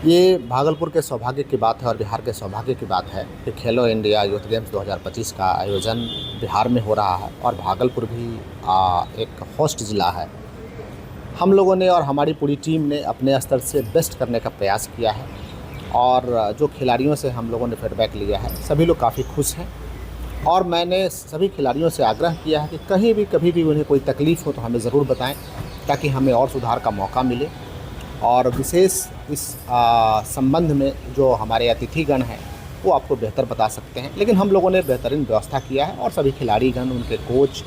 ये भागलपुर के सौभाग्य की बात है और बिहार के सौभाग्य की बात है कि खेलो इंडिया यूथ गेम्स 2025 का आयोजन बिहार में हो रहा है और भागलपुर भी एक होस्ट ज़िला है। हम लोगों ने और हमारी पूरी टीम ने अपने स्तर से बेस्ट करने का प्रयास किया है और जो खिलाड़ियों से हम लोगों ने फीडबैक लिया है सभी लोग काफ़ी खुश हैं। और मैंने सभी खिलाड़ियों से आग्रह किया है कि कहीं भी कभी भी उन्हें कोई तकलीफ़ हो तो हमें ज़रूर बताएं ताकि हमें और सुधार का मौका मिले। और विशेष इस संबंध में जो हमारे अतिथिगण हैं वो आपको बेहतर बता सकते हैं, लेकिन हम लोगों ने बेहतरीन व्यवस्था किया है और सभी खिलाड़ीगण, उनके कोच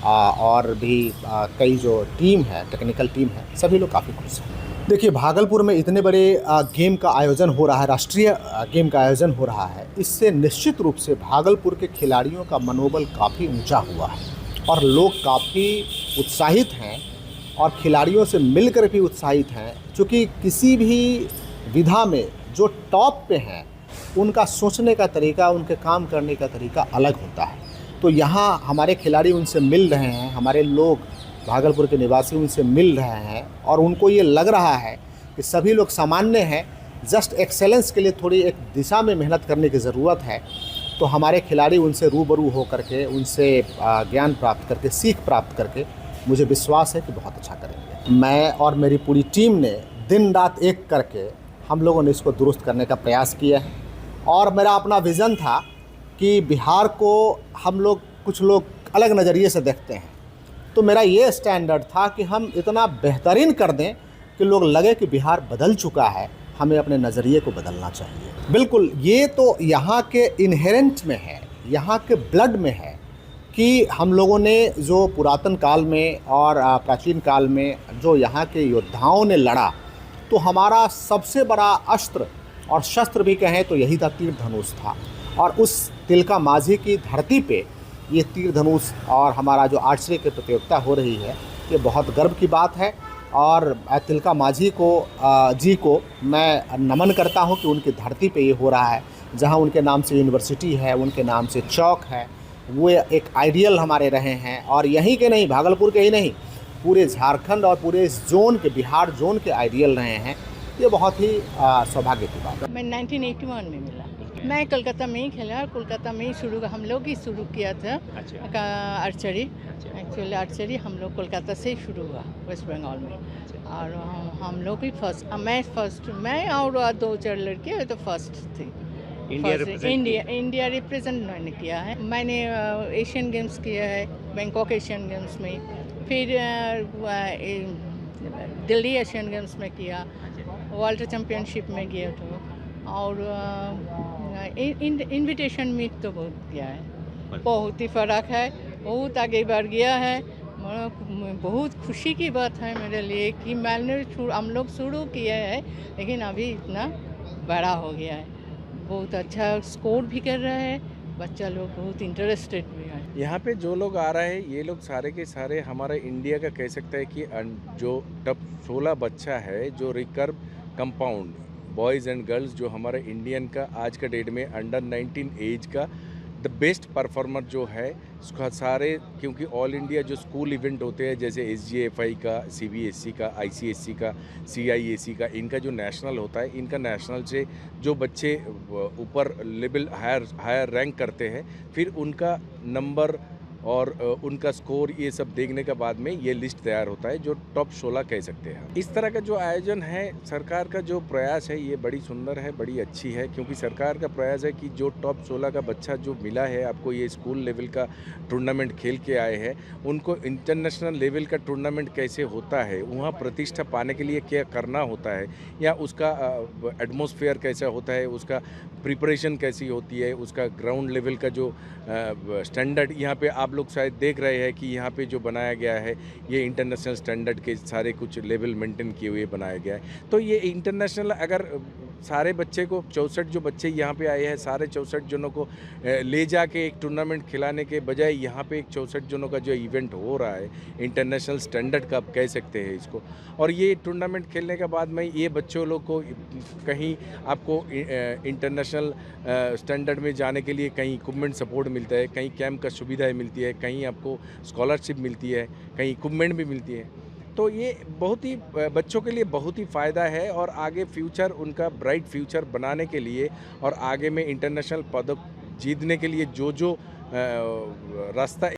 और भी कई जो टीम है, टेक्निकल टीम है, सभी लोग काफ़ी खुश हैं। देखिए, भागलपुर में इतने बड़े गेम का आयोजन हो रहा है, राष्ट्रीय गेम का आयोजन हो रहा है, इससे निश्चित रूप से भागलपुर के खिलाड़ियों का मनोबल काफ़ी ऊंचा हुआ है और लोग काफ़ी उत्साहित हैं और खिलाड़ियों से मिलकर भी उत्साहित हैं, क्योंकि किसी भी विधा में जो टॉप पे हैं उनका सोचने का तरीका, उनके काम करने का तरीका अलग होता है। तो यहाँ हमारे खिलाड़ी उनसे मिल रहे हैं, हमारे लोग भागलपुर के निवासी उनसे मिल रहे हैं और उनको ये लग रहा है कि सभी लोग सामान्य हैं, जस्ट एक्सेलेंस के लिए थोड़ी एक दिशा में मेहनत करने की ज़रूरत है। तो हमारे खिलाड़ी उनसे रूबरू हो करके, उनसे ज्ञान प्राप्त करके, सीख प्राप्त करके, मुझे विश्वास है कि बहुत अच्छा करेंगे। मैं और मेरी पूरी टीम ने दिन रात एक करके हम लोगों ने इसको दुरुस्त करने का प्रयास किया है और मेरा अपना विज़न था कि बिहार को हम लोग, कुछ लोग अलग नज़रिए से देखते हैं, तो मेरा ये स्टैंडर्ड था कि हम इतना बेहतरीन कर दें कि लोग लगे कि बिहार बदल चुका है, हमें अपने नज़रिए को बदलना चाहिए। बिल्कुल, ये तो यहाँ के इनहेरेंट में है, यहाँ के ब्लड में है कि हम लोगों ने जो पुरातन काल में और प्राचीन काल में जो यहाँ के योद्धाओं ने लड़ा, तो हमारा सबसे बड़ा अस्त्र और शस्त्र भी कहें तो यही था, तीर धनुष था। और उस तिलका मांझी की धरती पे ये तीर धनुष और हमारा जो आर्चरी की प्रतियोगिता हो रही है, ये बहुत गर्व की बात है। और तिलका मांझी को मैं नमन करता हूँ कि उनकी धरती पे ये हो रहा है, जहाँ उनके नाम से यूनिवर्सिटी है, उनके नाम से चौक है, वो एक आइडियल हमारे रहे हैं। और यहीं के नहीं, भागलपुर के ही नहीं, पूरे झारखंड और पूरे इस जोन के, बिहार जोन के आइडियल रहे हैं। ये बहुत ही सौभाग्य की बात है। मैं 1981 में मिला। मैं कोलकाता में ही खेला और कोलकाता में ही हम लोग ही शुरू किया था। अच्छा। आर्चरी। एक्चुअली आर्चरी हम लोग कोलकाता से ही शुरू हुआ, वेस्ट बंगाल में। और हम लोग ही फर्स्ट, मैं और दो चार लड़के तो फर्स्ट थी। इंडिया रिप्रेजेंट मैंने किया है। मैंने एशियन गेम्स किया है, बैंकॉक एशियन गेम्स में, फिर दिल्ली एशियन गेम्स में किया, वर्ल्ड चैम्पियनशिप में गया था और इनविटेशन मीट तो बहुत किया है। बहुत ही फ़र्क है, बहुत आगे बढ़ गया है। बहुत खुशी की बात है मेरे लिए कि हम लोग शुरू किए हैं, लेकिन अभी इतना बड़ा हो गया है। बहुत अच्छा स्कोर भी कर रहा है, बच्चा लोग बहुत इंटरेस्टेड भी है। यहाँ पे जो लोग आ रहे हैं, ये लोग सारे के सारे हमारा इंडिया का कह सकते हैं कि जो टॉप 16 बच्चा है, जो recurve compound boys and girls, जो हमारे इंडियन का आज का डेट में अंडर 19 एज का द बेस्ट परफॉर्मर जो है उसका सारे, क्योंकि ऑल इंडिया जो स्कूल इवेंट होते हैं जैसे SGFI का, CBSE का, ICSE का, CISE का, इनका जो नेशनल होता है, इनका नेशनल से जो बच्चे ऊपर लेवल हायर रैंक करते हैं, फिर उनका नंबर और उनका स्कोर, ये सब देखने के बाद में ये लिस्ट तैयार होता है जो टॉप 16 कह सकते हैं। इस तरह का जो आयोजन है, सरकार का जो प्रयास है, ये बड़ी सुंदर है, बड़ी अच्छी है, क्योंकि सरकार का प्रयास है कि जो टॉप 16 का बच्चा जो मिला है आपको, ये स्कूल लेवल का टूर्नामेंट खेल के आए हैं, उनको इंटरनेशनल लेवल का टूर्नामेंट कैसे होता है, वहाँ प्रतिष्ठा पाने के लिए क्या करना होता है, या उसका एटमॉस्फेयर कैसा होता है, उसका प्रिपरेशन कैसी होती है, उसका ग्राउंड लेवल का जो स्टैंडर्ड, यहाँ पे आप लोग शायद देख रहे हैं कि यहाँ पे जो बनाया गया है, ये इंटरनेशनल स्टैंडर्ड के सारे कुछ लेवल मेंटेन किए हुए बनाया गया है। तो ये इंटरनेशनल, अगर सारे बच्चे को 64 जो बच्चे यहाँ पे आए हैं, सारे 64 जनों को ले जाके एक टूर्नामेंट खिलाने के बजाय यहाँ पे एक 64 जनों का जो इवेंट हो रहा है, इंटरनेशनल स्टैंडर्ड का आप कह सकते हैं इसको, और ये टूर्नामेंट खेलने के बाद में ये बच्चों लोग को कहीं आपको इंटरनेशनल स्टैंडर्ड में जाने के लिए कहीं इक्विपमेंट सपोर्ट मिलता है, कहीं कैंप का सुविधाएँ मिलती है, कहीं आपको स्कॉलरशिप मिलती है, कहीं इक्विपमेंट भी मिलती है। तो ये बहुत ही बच्चों के लिए बहुत ही फ़ायदा है और आगे फ्यूचर उनका ब्राइट फ्यूचर बनाने के लिए और आगे में इंटरनेशनल पदक जीतने के लिए जो रास्ता